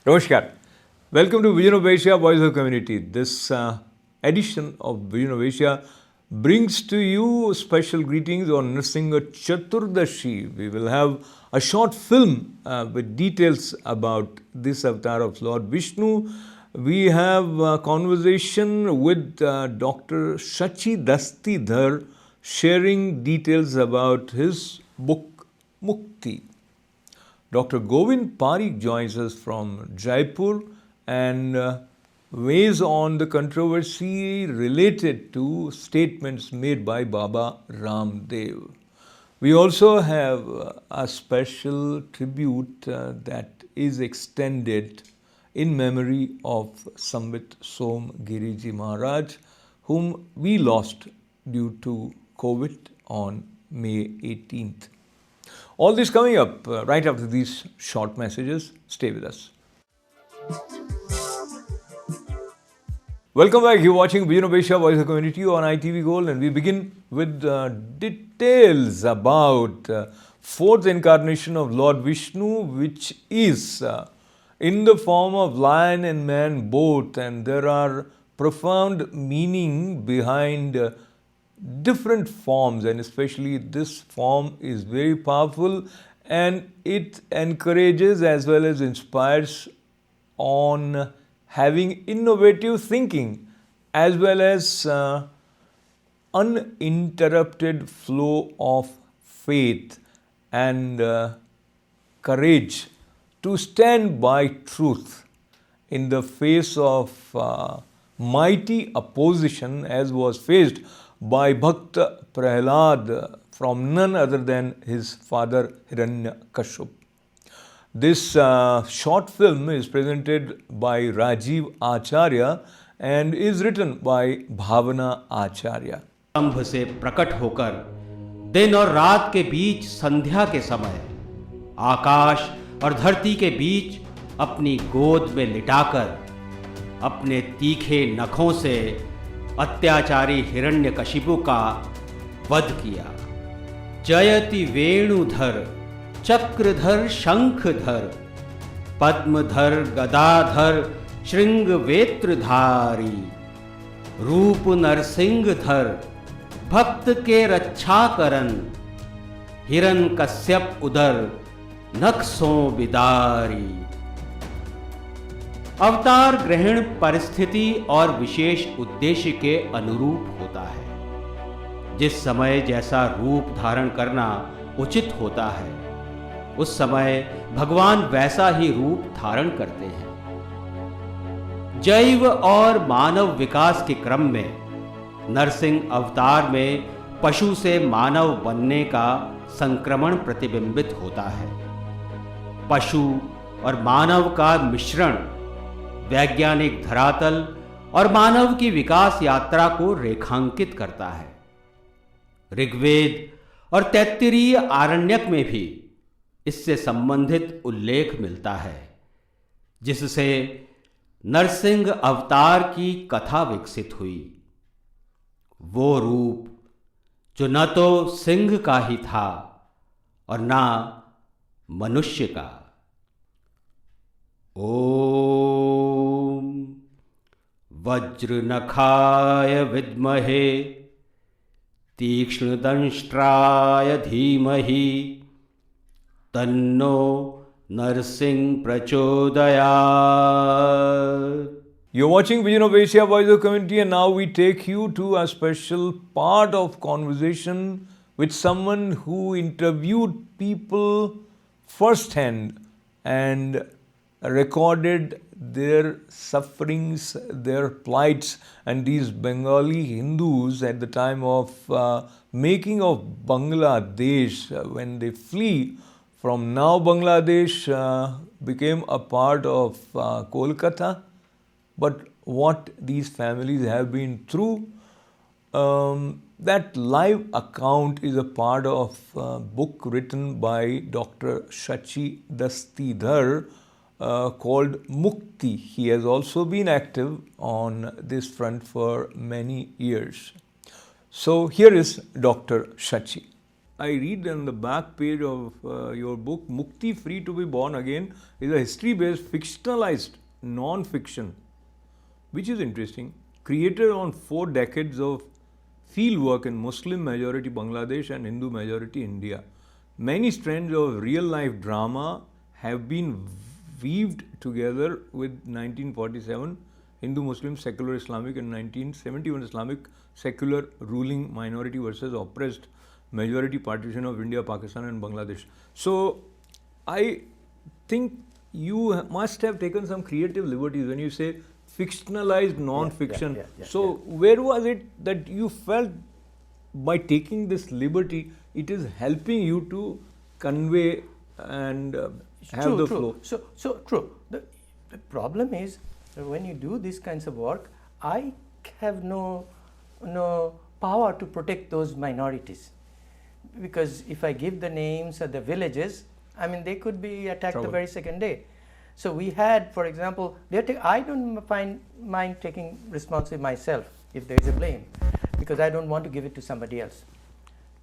Namaskar. Welcome to Vision of Asia, Voice of Community. This edition of Vision of Asia brings to you special greetings on Nrsimha Chaturdashi. We will have a short film with details about this avatar of Lord Vishnu. We have a conversation with Dr. Shachi Dastidhar sharing details about his book Mukti. Dr. Govind Parikh joins us from Jaipur and weighs on the controversy related to statements made by Baba Ramdev. We also have a special tribute that is extended in memory of Samvit Som Giriji Maharaj, whom we lost due to COVID on May 18th. All this coming up right after these short messages. Stay with us. Welcome back. You're watching Vision of Asia, Voice of Community on ITV Gold, and we begin with details about fourth incarnation of Lord Vishnu, which is in the form of lion and man both, and there are profound meaning behind different forms, and especially this form is very powerful, and it encourages as well as inspires on having innovative thinking as well as uninterrupted flow of faith and courage to stand by truth in the face of mighty opposition as was faced by Bhakta Prahlad from none other than his father Hiranyakashipu. This short film is presented by Rajiv Acharya and is written by Bhavana Acharya. स्तंभ से प्रकट होकर दिन और रात के बीच संध्या के समय आकाश और धरती के बीच अपनी गोद में लिटाकर अपने तीखे नखों से अत्याचारी हिरण्यकशिपु का वध किया। जयति वेणुधर चक्रधर शंखधर पद्मधर गदाधर श्रृंगवेत्रधारी रूप नरसिंहधर भक्त के रक्षाकरण हिरण्यकश्यप उदर नखसों बिदारी। अवतार ग्रहण परिस्थिति और विशेष उद्देश्य के अनुरूप होता है। जिस समय जैसा रूप धारण करना उचित होता है उस समय भगवान वैसा ही रूप धारण करते हैं। जैव और मानव विकास के क्रम में नरसिंह अवतार में पशु से मानव बनने का संक्रमण प्रतिबिंबित होता है। पशु और मानव का मिश्रण वैज्ञानिक धरातल और मानव की विकास यात्रा को रेखांकित करता है। ऋग्वेद और तैत्तिरीय आरण्यक में भी इससे संबंधित उल्लेख मिलता है, जिससे नरसिंह अवतार की कथा विकसित हुई। वो रूप जो न तो सिंह का ही था और न मनुष्य का। ओम वज्रनखाय विद्महे तीक्ष्णदंष्ट्राय धीमहि तन्नो नरसिंह प्रचोदयात्। You're watching Vision of Asia, Voice of Community, and now we take you to a special part of conversation with someone who interviewed people firsthand and recorded their sufferings, their plights, and these Bengali Hindus at the time of making of Bangladesh, when they flee from now Bangladesh, became a part of Kolkata. But what these families have been through, that live account is a part of a book written by Dr. Shachi Dastidhar called Mukti. He has also been active on this front for many years. So here is Dr. Shachi. I read on the back page of your book, Mukti Free to be Born Again is a history-based fictionalized non-fiction, which is interesting, created on 4 decades of field work in Muslim-majority Bangladesh and Hindu-majority India. Many strands of real-life drama have been weaved together with 1947 Hindu-Muslim secular Islamic and 1971 Islamic secular ruling minority versus oppressed majority partition of India, Pakistan and Bangladesh. So I think you must have taken some creative liberties when you say fictionalized non-fiction. So where was it that you felt by taking this liberty it is helping you to convey and have the flow? So true. The problem is that when you do these kinds of work, I have no power to protect those minorities, because if I give the names of the villages, I mean, they could be attacked the very second day. So we had, for example, I don't mind taking responsibility myself if there is a blame, because I don't want to give it to somebody else.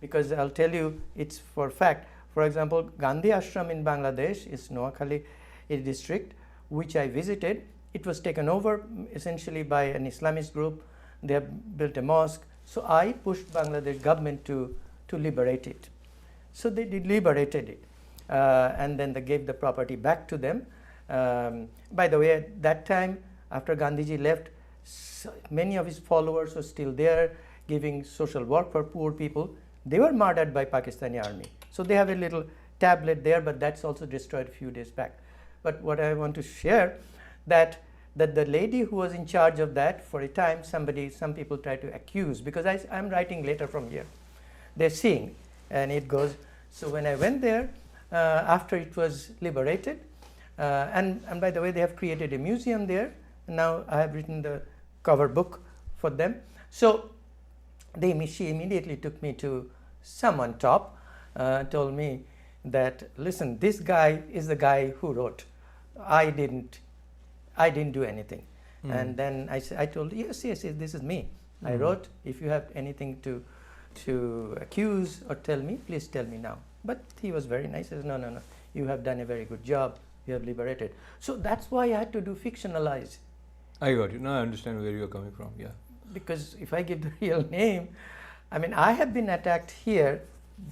Because I'll tell you, it's for fact. For example, Gandhi Ashram in Bangladesh is Noakhali district, which I visited. It was taken over essentially by an Islamist group. They have built a mosque. So I pushed Bangladesh government to liberate it. So they liberated it, and then they gave the property back to them. By the way, at that time, after Gandhiji left, many of his followers were still there, giving social work for poor people. They were murdered by Pakistani army. So they have a little tablet there, but that's also destroyed a few days back. But what I want to share, that the lady who was in charge of that, for a time, some people try to accuse, because I'm writing later from here. They're seeing, and it goes. So when I went there, after it was liberated, and by the way, they have created a museum there. Now I have written the cover book for them. So she immediately took me to someone top, told me that, listen, this guy is the guy who wrote. I didn't do anything. And then I told, yes, this is me. I wrote. If you have anything to accuse or tell me, please tell me now. But he was very nice. He says, no, you have done a very good job. You have liberated. So that's why I had to do fictionalize. I got you. Now I understand where you're coming from. Yeah. Because if I give the real name, I mean, I have been attacked here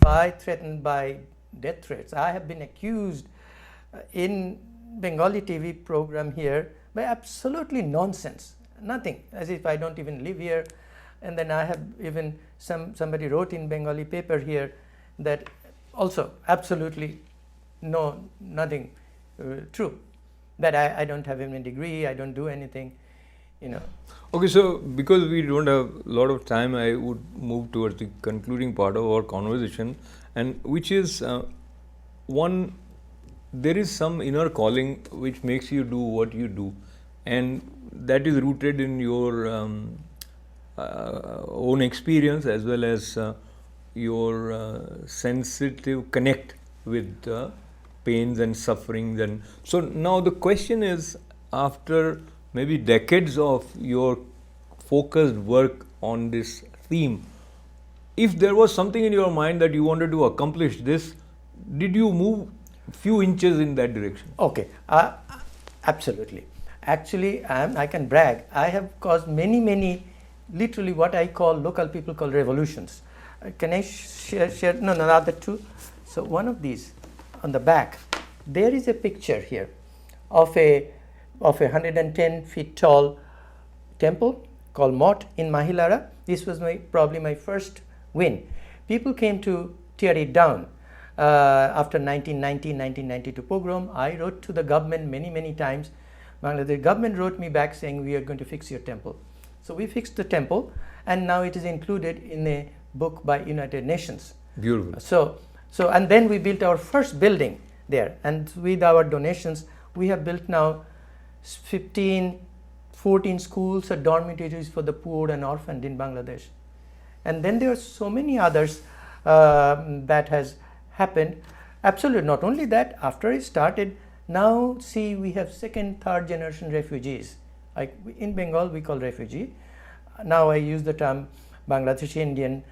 threatened by death threats. I have been accused in Bengali TV program here by absolutely nonsense. Nothing, as if I don't even live here. And then I have even somebody wrote in Bengali paper here that also absolutely nothing true, that I don't have even a degree, I don't do anything, Okay, so because we don't have a lot of time, I would move towards the concluding part of our conversation, and which is one, there is some inner calling which makes you do what you do, and that is rooted in your own experience as well as your sensitive connect with pains and sufferings. And so now the question is, after maybe decades of your focused work on this theme, if there was something in your mind that you wanted to accomplish this, did you move few inches in that direction? Okay, absolutely. Actually, I can brag. I have caused many, literally what I call, local people call revolutions. Can I share? No, not the two. So one of these, on the back, there is a picture here of a 110 feet tall temple called Mott in Mahilara. This was probably my first win. People came to tear it down. after 1992 pogrom, I wrote to the government many times. Bangladesh government wrote me back saying we are going to fix your temple. So we fixed the temple, and now it is included in a book by United Nations. Beautiful. So and then we built our first building there, and with our donations we have built now 14 schools or dormitories for the poor and orphaned in Bangladesh. And then there are so many others that has happened. Absolutely. Not only that, after it started, now see we have second, third generation refugees. Like in Bengal we call refugee. Now I use the term Bangladeshi Indian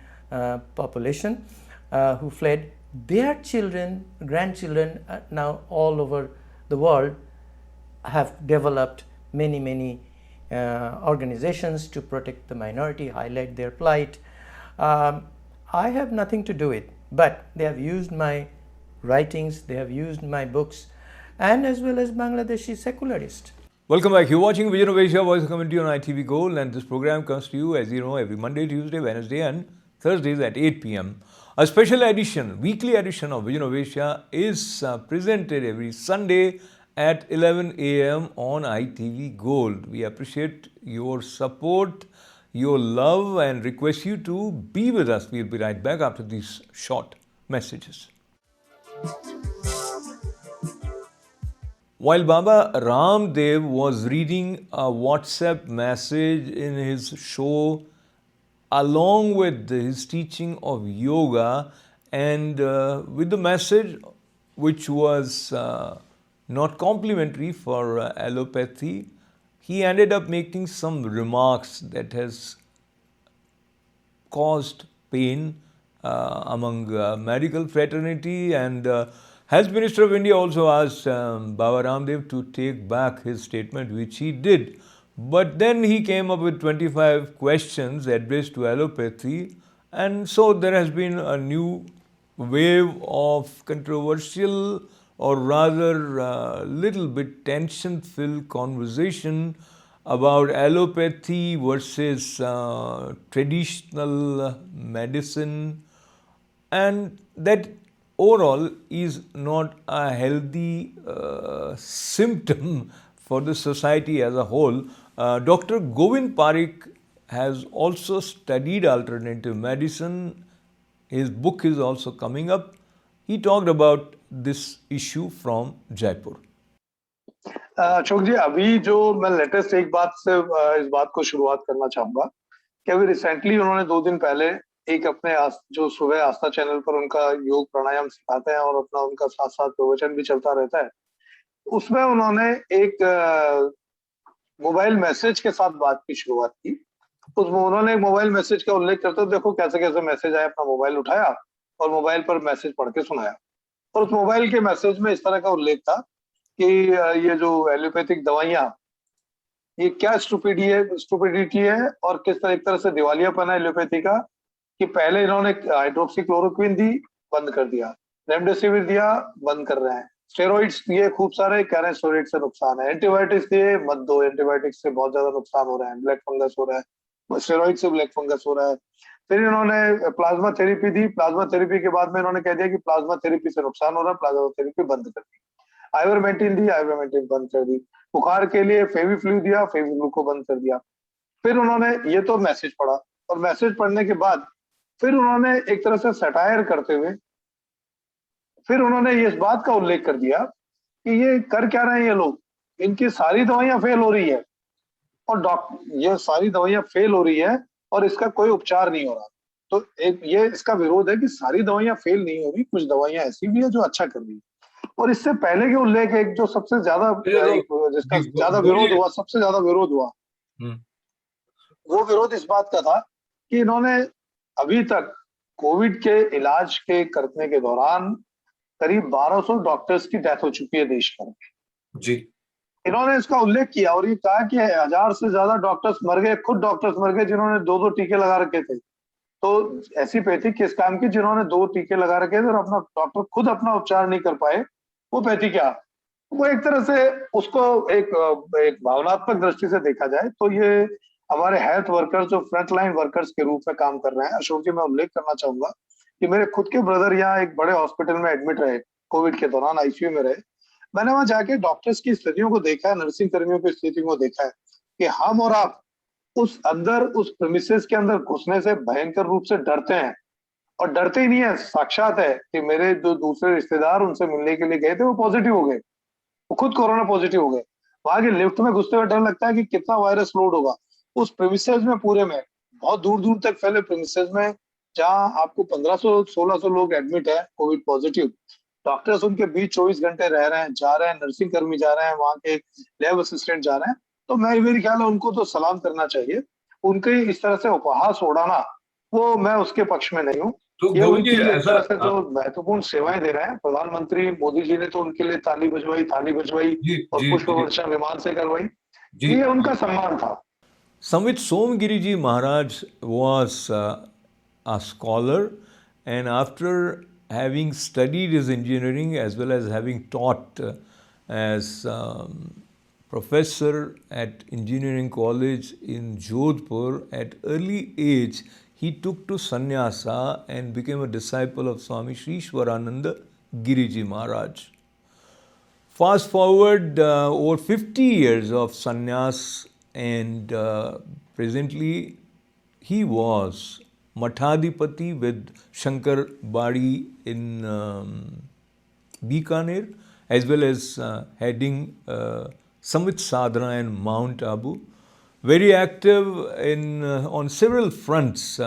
population who fled. Their children, grandchildren now all over the world have developed many organizations to protect the minority, highlight their plight. I have nothing to do with, but they have used my writings, they have used my books, and as well as Bangladeshi secularists. Welcome back. You're watching Vision of Asia, Voice of Community on ITV Gold, and this program comes to you, as you know, every Monday, Tuesday, Wednesday, and Thursdays at 8 p.m. A special edition, weekly edition of Vision of Asia is presented every Sunday at 11 a.m. on ITV Gold. We appreciate your support, your love, and request you to be with us. We'll be right back after these short messages. While Baba Ramdev was reading a WhatsApp message in his show along with his teaching of yoga, and with the message which was not complimentary for allopathy, he ended up making some remarks that has caused pain among medical fraternity, and Health Minister of India also asked Baba Ramdev to take back his statement, which he did. But then he came up with 25 questions addressed to allopathy, and so there has been a new wave of controversial, or rather little bit tension-filled conversation about allopathy versus traditional medicine, and that overall is not a healthy symptom for the society as a whole. Dr. Govind Parikh has also studied alternative medicine. His book is also coming up. He talked about this issue from Jaipur. Ashok जी, अभी जो मैं latest एक बात से इस बात को शुरुआत करना चाहूंगा कि अभी रिसेंटली उन्होंने 2 दिन पहले एक अपने जो सुबह आस्था चैनल पर उनका योग प्राणायाम सिखाते हैं और अपना उनका साथ साथ प्रवचन भी चलता रहता है, उसमें उन्होंने एक मोबाइल मैसेज के साथ बात की शुरुआत की। उसमें उन्होंने एक मोबाइल मैसेज का उल्लेख करते हुए देखो कैसे कैसे मैसेज आया, अपना मोबाइल उठाया और मोबाइल पर मैसेज पढ़ के सुनाया। और उस मोबाइल के मैसेज में इस तरह का उल्लेख था कि ये जो एलोपैथिक दवाइयां, ये क्या स्टुपिडिटी है और किस तरह से दिवालियापन है एलोपैथी का, कि पहले इन्होंने हाइड्रोक्सीक्लोरोक्विन दी, बंद कर दिया, रेमडेसिविर दिया, बंद कर रहे हैं, स्टेरॉइड्स दिए खूब सारे, कह रहे हैं स्टेरॉइड से नुकसान है, एंटीबायोटिक्स दिए, मत दो, एंटीबायोटिक्स से बहुत ज्यादा नुकसान हो रहा है, ब्लैक फंगस हो रहा है, स्टेरॉइड से ब्लैक फंगस हो रहा है। फिर इन्होंने प्लाज्मा थेरेपी दी, प्लाज्मा थेरेपी के बाद में इन्होंने कह दिया कि प्लाज्मा थेरेपी से नुकसान हो रहा है, प्लाज्मा थेरेपी बंद कर दी। आइवरमेक्टिन दी, आइवरमेक्टिन बंद कर दी। बुखार के लिए फेविफ्लू दिया, फेविफ्लू को बंद कर दिया। फिर उन्होंने ये तो मैसेज पढ़ा, और मैसेज पढ़ने के बाद फिर उन्होंने एक तरह से सटायर करते हुए फिर उन्होंने इस बात का उल्लेख कर दिया कि ये कर क्या रहे हैं ये लोग, इनकी सारी दवाइयां फेल हो रही है, और ये सारी दवाइयां फेल हो रही है और इसका कोई उपचार नहीं हो रहा। तो एक ये इसका विरोध है कि सारी दवाइयां फेल नहीं हो रही, कुछ दवाइयां ऐसी भी है जो अच्छा कर रही है। और इससे पहले के उल्लेख एक जो सबसे ज्यादा जिसका ज्यादा विरोध हुआ, सबसे ज्यादा विरोध हुआ, वो विरोध इस बात का था कि इन्होंने अभी तक कोविड के इलाज के करने के दौरान करीब 1200 डॉक्टर्स की डेथ हो चुकी है देश भर में जी। इन्होंने इसका उल्लेख किया और ये कहा कि 1000 से ज्यादा डॉक्टर्स मर गए, खुद डॉक्टर्स मर गए जिन्होंने 2-2 टीके लगा रखे थे। तो ऐसी पैथी किस काम की जिन्होंने 2 टीके लगा रखे थे और अपना डॉक्टर खुद अपना उपचार नहीं कर पाए, वो पैथी क्या? वो एक तरह से उसको एक भावनात्मक दृष्टि से देखा जाए तो ये हमारे हेल्थ वर्कर्स जो फ्रंट लाइन वर्कर्स के रूप में काम कर रहे हैं। अशोक जी, मैं उल्लेख करना चाहूंगा कि मेरे खुद के ब्रदर यहाँ एक बड़े हॉस्पिटल में एडमिट रहे, कोविड के दौरान आईसीयू में रहे। मैंने वहां जाके डॉक्टर्स की स्थितियों को देखा है, नर्सिंग कर्मियों की स्थिति को देखा है कि हम और आप उस प्रेमिसेस के अंदर घुसने से भयंकर रूप से डरते हैं। और डरते ही नहीं है, साक्षात है कि मेरे जो दूसरे रिश्तेदार उनसे मिलने के लिए गए थे वो पॉजिटिव हो गए, वो खुद कोरोना पॉजिटिव हो गए। वहां के लिफ्ट में घुसते हुए डर लगता है कि कितना वायरस लोड होगा उस प्रेमिसेस में, पूरे में बहुत दूर दूर तक फैले प्रेमिसेस में, जहां आपको 1500-1600 लोग एडमिट है कोविड पॉजिटिव। डॉक्टर्स उनके बीच 24 घंटे रह रहे हैं, जा रहे हैं, नर्सिंग कर्मी जा रहे हैं, वहां के लैब असिस्टेंट जा रहे हैं। तो मेरी ख्याल है उनको तो सलाम करना चाहिए। उनके इस तरह से उपहास उड़ाना, वो मैं उसके पक्ष में नहीं हूँ। तो ये गोविंद जी उनकी इस ऐसा तरह से जो महत्वपूर्ण सेवाएं दे रहे हैं, प्रधानमंत्री मोदी जी ने तो उनके लिए थाली बजवाई जी और जी पुष्प जी वर्षा विमान से करवाई। जी ये उनका सम्मान था। Samvit Somgiriji Maharaj was a scholar, and after having studied his engineering as well as having taught as professor at engineering college in Jodhpur, at early age he took to sannyasa and became a disciple of Swami Sri Ishwarananda Giriji Maharaj. Fast forward over 50 years of sannyas, and presently he was Mathadipati with Shankar Badi in Bikaner, as well as heading Samvit Sadhana in Mount Abu. Very active in on several fronts,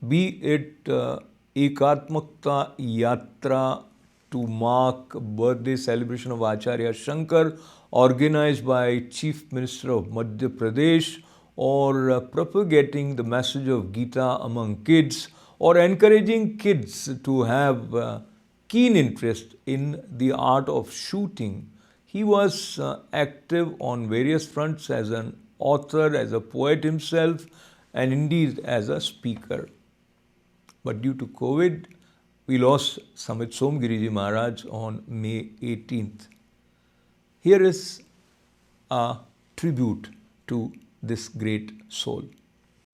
be it Ekatmakta Yatra to mark birthday celebration of Acharya Shankar, organized by Chief Minister of Madhya Pradesh, or propagating the message of Gita among kids, or encouraging kids to have keen interest in the art of shooting. He was active on various fronts as an author, as a poet himself, and indeed as a speaker. But due to COVID, we lost Samvit Somgiriji Maharaj on May 18th. Here is a tribute to this great soul.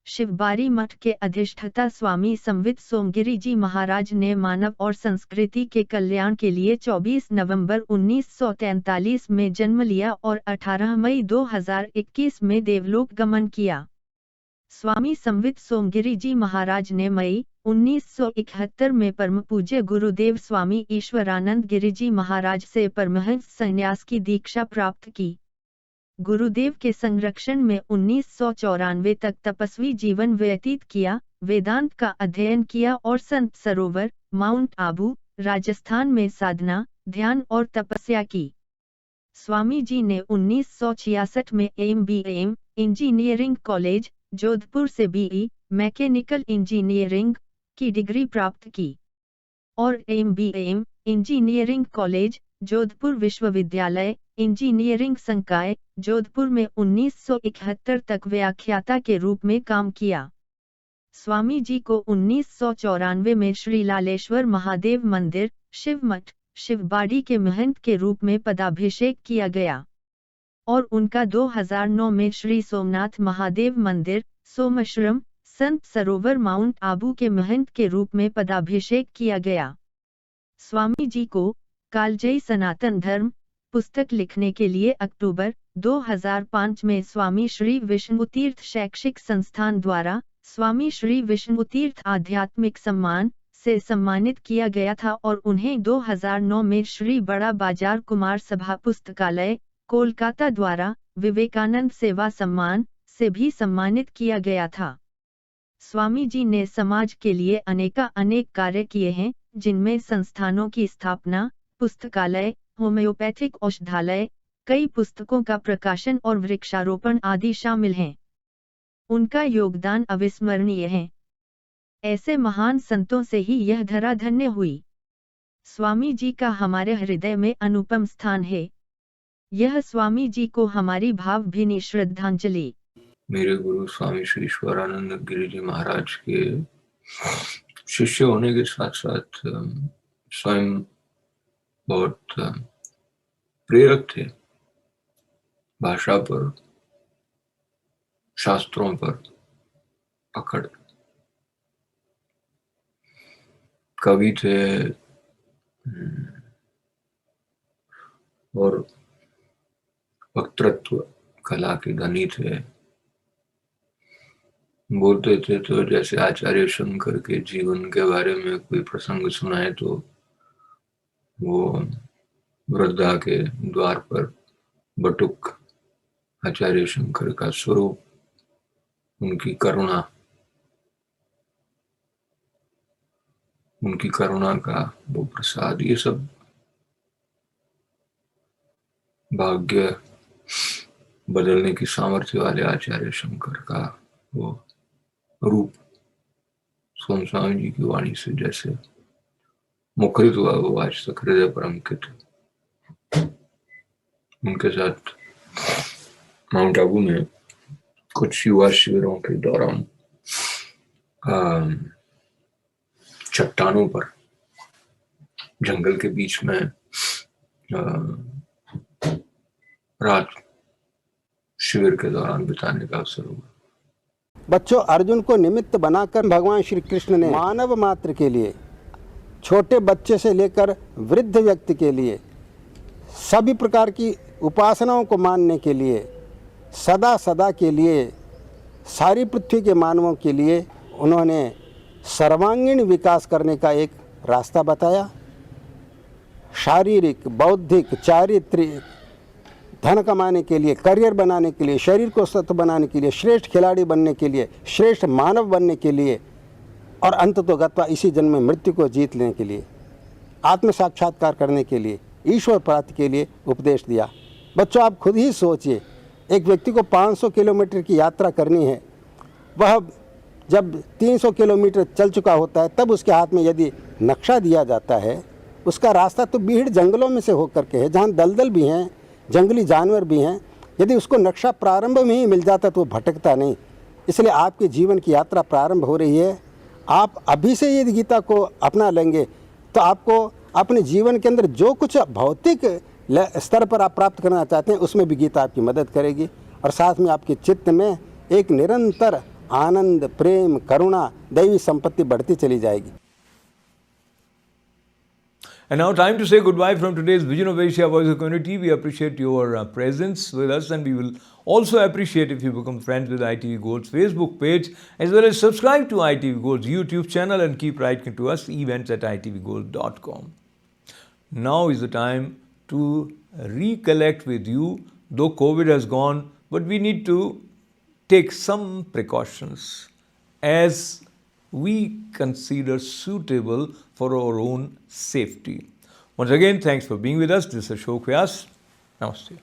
शिवबारी मठ के अधिष्ठाता स्वामी संवित सोमगिरी जी महाराज ने मानव और संस्कृति के कल्याण के लिए 24 नवंबर 1943 में जन्म लिया और 18 मई 2021 में देवलोक गमन किया। स्वामी संवित सोमगिरी जी महाराज ने मई 1971 में परम पूज्य गुरुदेव स्वामी ईश्वरानंद गिरिजी महाराज से परमहंस संन्यास की दीक्षा प्राप्त की। गुरुदेव के संरक्षण में 1994 तक तपस्वी जीवन व्यतीत किया, वेदांत का अध्ययन किया और संत सरोवर, माउंट आबू, राजस्थान में साधना, ध्यान और तपस्या की। स्वामी जी ने 1966 में एम इंजीनियरिंग कॉलेज, जोधपुर से बीई, मैकेनिकल इंजीनियरिंग की डिग्री प्राप्त की और एम इंजीनियरिंग कॉलेज, जोधपुर विश्वविद्यालय, इंजीनियरिंग संकाय, जोधपुर में 1971 तक व्याख्याता के रूप में काम किया। स्वामी जी को 1994 में श्री लालेश्वर महादेव मंदिर, शिव मठ, शिवबाड़ी के महंत के रूप में पदाभिषेक किया गया और उनका 2009 में श्री सोमनाथ महादेव मंदिर, सोमाश्रम, संत सरोवर, माउंट आबू के महंत के रूप में पदाभिषेक किया गया। स्वामी जी को कालजयी सनातन धर्म पुस्तक लिखने के लिए अक्टूबर 2005 में स्वामी श्री विष्णुतीर्थ शैक्षिक संस्थान द्वारा स्वामी श्री विष्णुतीर्थ आध्यात्मिक सम्मान से सम्मानित किया गया था और उन्हें 2009 में श्री बड़ा बाजार कुमार सभा पुस्तकालय, कोलकाता द्वारा विवेकानंद सेवा सम्मान से भी सम्मानित किया गया था। स्वामी जी ने समाज के लिए अनेक कार्य किए हैं, जिनमें संस्थानों की स्थापना, पुस्तकालय, होम्योपैथिक औषधालय, कई पुस्तकों का प्रकाशन और वृक्षारोपण आदि शामिल हैं। उनका योगदान अविस्मरणीय है। ऐसे महान संतों से ही यह धरा धन्य हुई। स्वामी जी का हमारे हृदय में अनुपम स्थान है। यह स्वामी जी को हमारी भावभीनी श्रद्धांजलि। मेरे गुरु स्वामी श्री ईश्वरानंद गिरिजी महाराज के शिष्य होने के साथ साथ स्वयं बहुत प्रेरक थे। भाषा पर, शास्त्रों पर पकड़। कवि थे और वक्तृत्व कला के धनी थे। बोलते थे तो जैसे आचार्य शंकर के जीवन के बारे में कोई प्रसंग सुनाए तो वो वृद्धा के द्वार पर बटुक आचार्य शंकर का स्वरूप, उनकी करुणा का वो प्रसाद, ये सब भाग्य बदलने की सामर्थ्य वाले आचार्य शंकर का वो रूप सोम स्वामी जी की वाणी से जैसे मुखरित हुआ, वो आज तक हृदय पर अंकित है। उनके साथ माउंट आबू में कुछ युवा शिविरों के दौरान चट्टानों पर जंगल के बीच में रात शिविर के दौरान बिताने का अवसर हुआ। बच्चों, अर्जुन को निमित्त बनाकर भगवान श्री कृष्ण ने मानव मात्र के लिए, छोटे बच्चे से लेकर वृद्ध व्यक्ति के लिए, सभी प्रकार की उपासनाओं को मानने के लिए, सदा सदा के लिए, सारी पृथ्वी के मानवों के लिए उन्होंने सर्वांगीण विकास करने का एक रास्ता बताया। शारीरिक, बौद्धिक, चारित्रिक, धन कमाने के लिए, करियर बनाने के लिए, शरीर को स्वस्थ बनाने के लिए, श्रेष्ठ खिलाड़ी बनने के लिए, श्रेष्ठ मानव बनने के लिए और अंततोगत्वा इसी जन्म में मृत्यु को जीत लेने के लिए, आत्म साक्षात्कार करने के लिए, ईश्वर प्राप्ति के लिए उपदेश दिया। बच्चों, आप खुद ही सोचिए, एक व्यक्ति को 500 किलोमीटर की यात्रा करनी है, वह जब 300 किलोमीटर चल चुका होता है तब उसके हाथ में यदि नक्शा दिया जाता है, उसका रास्ता तो बीहड़ जंगलों में से होकर के है, जहाँ दलदल भी हैं, जंगली जानवर भी हैं। यदि उसको नक्शा प्रारंभ में ही मिल जाता तो वो भटकता नहीं। इसलिए आपके जीवन की यात्रा प्रारंभ हो रही है। आप अभी से यदि गीता को अपना लेंगे तो आपको अपने जीवन के अंदर जो कुछ भौतिक स्तर पर आप प्राप्त करना चाहते हैं उसमें भी गीता आपकी मदद करेगी और साथ में आपके चित्त में एक निरंतर आनंद, प्रेम, करुणा, दैवी संपत्ति बढ़ती चली जाएगी। And now time to say goodbye from today's Vision of Asia Voice of Community. We appreciate your presence with us, and we will also appreciate if you become friends with ITV Gold's Facebook page as well as subscribe to ITV Gold's YouTube channel and keep writing to us events@itvgold.com. Now is the time to recollect with you, though COVID has gone, but we need to take some precautions as we consider suitable for our own safety. Once again, thanks for being with us. This is Ashok Vyas. Namaste.